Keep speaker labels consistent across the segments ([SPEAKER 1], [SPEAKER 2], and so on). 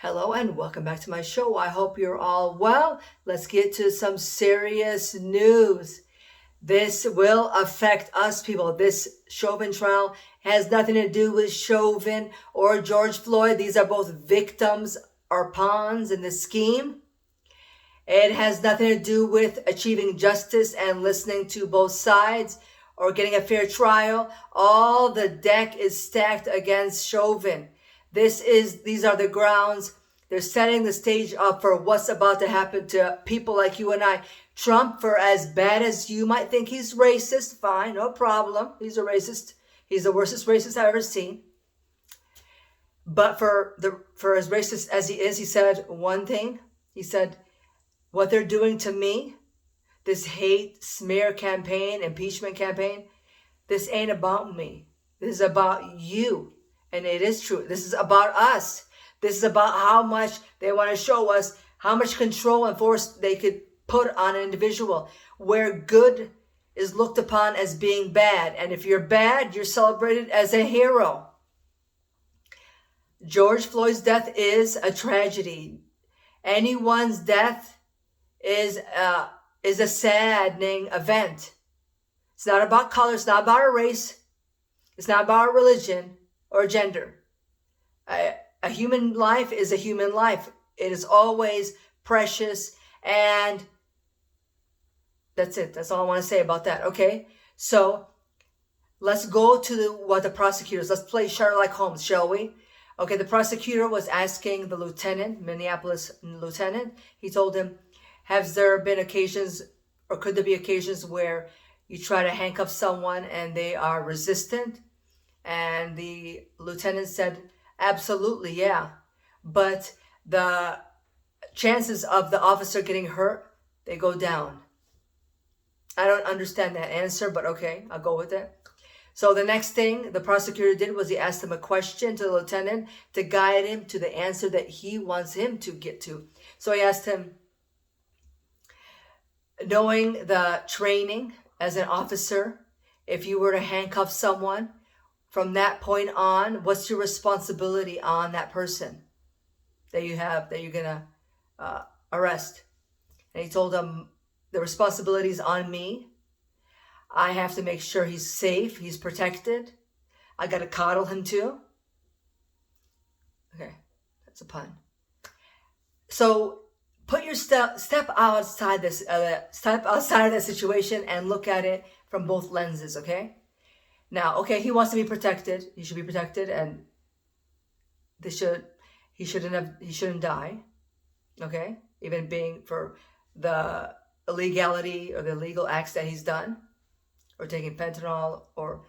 [SPEAKER 1] Hello and welcome back to my show. I hope you're all well. Let's get to some serious news. This will affect us people. This Chauvin trial has nothing to do with Chauvin or George Floyd. These are both victims or pawns in the scheme. It has nothing to do with achieving justice and listening to both sides or getting a fair trial. All the deck is stacked against Chauvin. These are the grounds. They're setting the stage up for what's about to happen to people like you and I. Trump, for as bad as you might think he's racist, fine, no problem. He's a racist. He's the worstest racist I've ever seen. But for as racist as he is, he said one thing. He said, what they're doing to me, this hate smear campaign, impeachment campaign, this ain't about me. This is about you. And it is true. This is about us. This is about how much they want to show us, how much control and force they could put on an individual, where good is looked upon as being bad. And if you're bad, you're celebrated as a hero. George Floyd's death is a tragedy. Anyone's death is a saddening event. It's not about color. It's not about a race. It's not about religion or gender. A human life is a human life. It is always precious, and that's it. That's all I want to say about that. Okay, so let's go to what the prosecutors. Let's play Sherlock Holmes, shall we? Okay, the prosecutor was asking the lieutenant, Minneapolis lieutenant. He told him, "Has there been occasions, or could there be occasions where you try to handcuff someone and they are resistant?" And the lieutenant said, "Absolutely, yeah. But the chances of the officer getting hurt, they go down." I don't understand that answer, but okay, I'll go with it. So the next thing the prosecutor did was he asked him a question to the lieutenant to guide him to the answer that he wants him to get to. So he asked him, knowing the training as an officer, if you were to handcuff someone, from that point on, what's your responsibility on that person that you're gonna arrest? And he told him, the responsibility is on me. I have to make sure he's safe, he's protected. I gotta coddle him too. Okay, that's a pun. So put your step outside this step outside of that situation and look at it from both lenses. Okay. Now, okay, he wants to be protected. He should be protected, and he shouldn't die. Okay, even being for the illegality or the illegal acts that he's done, or taking fentanyl, or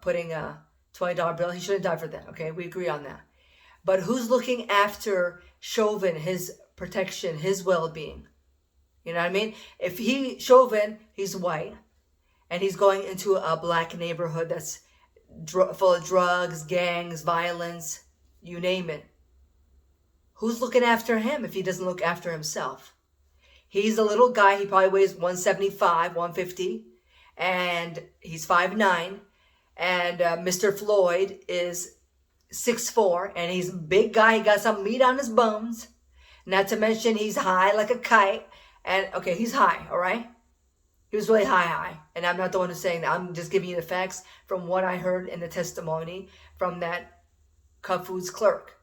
[SPEAKER 1] putting a $20 bill. He shouldn't die for that. Okay, we agree on that. But who's looking after Chauvin, his protection, his well-being? You know what I mean? If Chauvin, he's white, and he's going into a black neighborhood that's full of drugs, gangs, violence, you name it. Who's looking after him if he doesn't look after himself? He's a little guy. He probably weighs 175, 150, and he's 5'9". And Mr. Floyd is 6'4", and he's a big guy. He got some meat on his bones. Not to mention he's high like a kite. And okay, he's high, all right? He was really high. And I'm not the one who's saying that. I'm just giving you the facts from what I heard in the testimony from that Cub Foods clerk.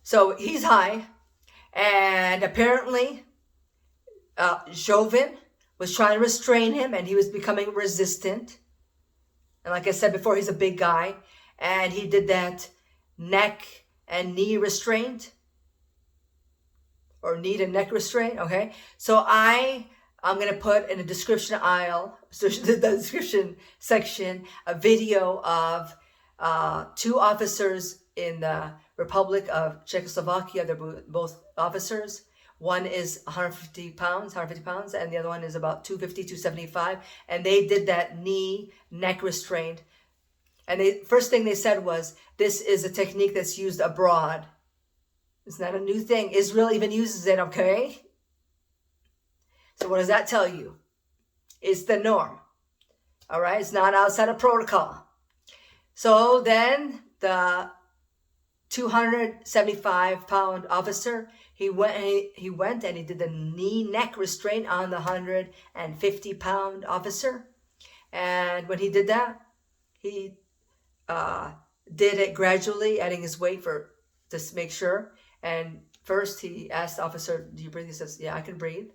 [SPEAKER 1] So he's high. And apparently, Chauvin was trying to restrain him, and he was becoming resistant. And like I said before, he's a big guy. And he did that neck and knee restraint. Or knee to neck restraint, okay? So I'm going to put in the description the description section, a video of two officers in the Republic of Czechoslovakia. They're both officers. One is 150 pounds, and the other one is about 250, 275. And they did that knee, neck restraint. And first thing they said was, this is a technique that's used abroad. It's not a new thing. Israel even uses it, okay? So what does that tell you? It's the norm. All right? It's not outside of protocol. So then the 275-pound officer, he went and he did the knee neck restraint on the 150-pound officer. And when he did that, he did it gradually, adding his weight to make sure. And first he asked the officer, "Do you breathe?" He says, "Yeah, I can breathe,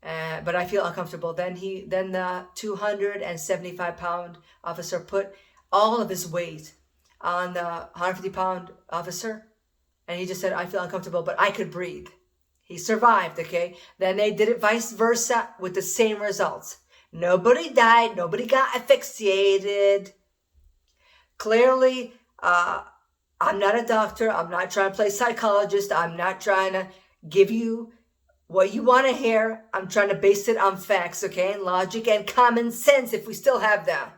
[SPEAKER 1] but I feel uncomfortable." Then the 275-pound officer put all of his weight on the 150-pound officer, and he just said, "I feel uncomfortable, but I could breathe." He survived, okay? Then they did it vice versa with the same results. Nobody died. Nobody got asphyxiated. Clearly, I'm not a doctor. I'm not trying to play psychologist. I'm not trying to give you what you want to hear. I'm trying to base it on facts, okay? And logic and common sense, if we still have that.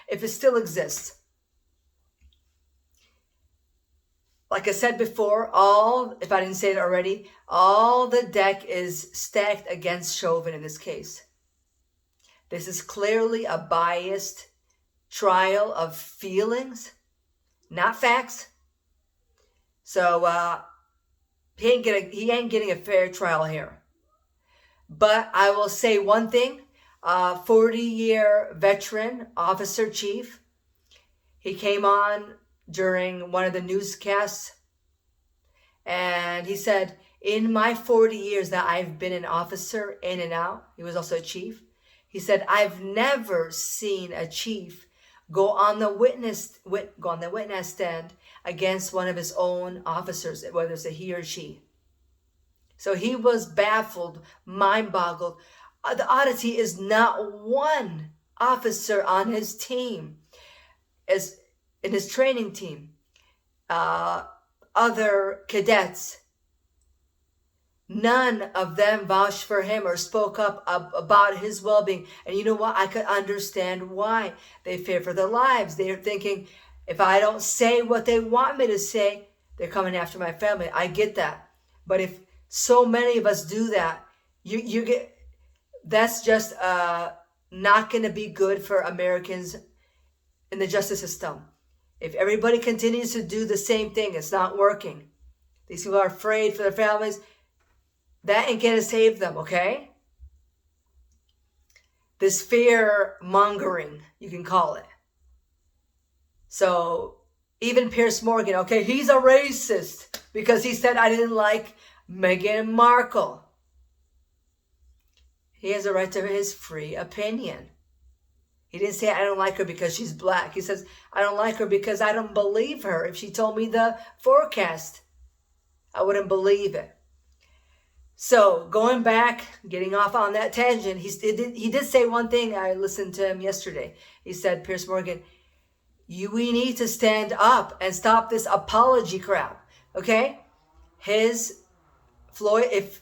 [SPEAKER 1] If it still exists. Like I said before, if I didn't say it already, all the deck is stacked against Chauvin in this case. This is clearly a biased trial of feelings, not facts. So he ain't getting a fair trial here. But I will say one thing: 40-year veteran officer chief. He came on during one of the newscasts, and he said, "In my 40 years that I've been an officer in and out," he was also a chief. He said, "I've never seen a chief go on the witness stand against one of his own officers, whether it's a he or she." So he was baffled, mind-boggled. The oddity is not one officer on his team, as in his training team, other cadets, none of them vouched for him or spoke up about his well-being. And you know what? I could understand why. They fear for their lives. They're thinking, if I don't say what they want me to say, they're coming after my family. I get that. But if so many of us do that, that's just not going to be good for Americans in the justice system. If everybody continues to do the same thing, it's not working. These people are afraid for their families. That ain't going to save them, okay? This fear mongering, you can call it. So even Piers Morgan, okay, he's a racist because he said I didn't like Meghan Markle. He has a right to his free opinion. He didn't say I don't like her because she's black. He says I don't like her because I don't believe her. If she told me the forecast, I wouldn't believe it. So going back, getting off on that tangent, he did say one thing. I listened to him yesterday. He said, Piers Morgan, we need to stand up and stop this apology crap. Okay? Floyd, if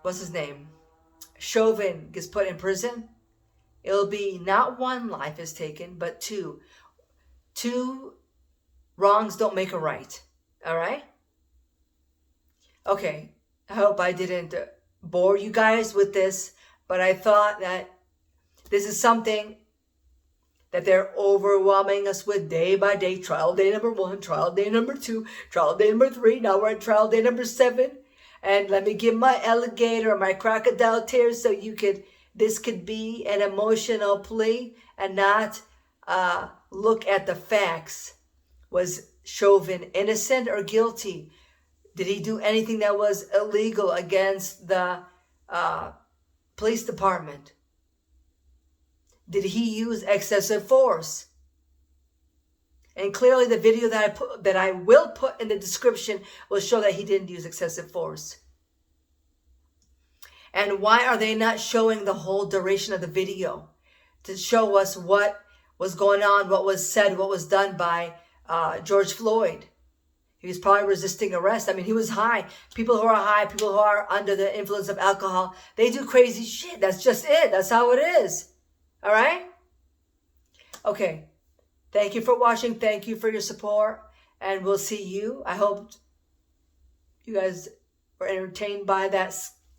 [SPEAKER 1] what's his name? Chauvin gets put in prison, it'll be not one life is taken, but two. Two wrongs don't make a right. All right? Okay, I hope I didn't bore you guys with this, but I thought that this is something that they're overwhelming us with day by day. Trial day number 1, trial day number 2, trial day number 3. Now we're at trial day number 7. And let me give my alligator, my crocodile tears so this could be an emotional plea and not look at the facts. Was Chauvin innocent or guilty? Did he do anything that was illegal against the police department? Did he use excessive force? And clearly the video that I will put in the description will show that he didn't use excessive force. And why are they not showing the whole duration of the video to show us what was going on, what was said, what was done by George Floyd? He was probably resisting arrest. I mean, he was high. People who are high, people who are under the influence of alcohol, they do crazy shit. That's just it. That's how it is. All right? Okay. Thank you for watching. Thank you for your support. And we'll see you. I hope you guys were entertained by that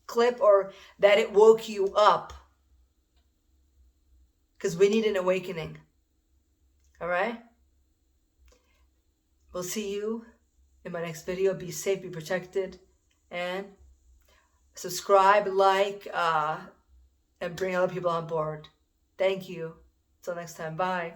[SPEAKER 1] clip or that it woke you up. Because we need an awakening. All right? We'll see you in my next video. Be safe, be protected, and subscribe, like, and bring other people on board. Thank you. Until next time. Bye.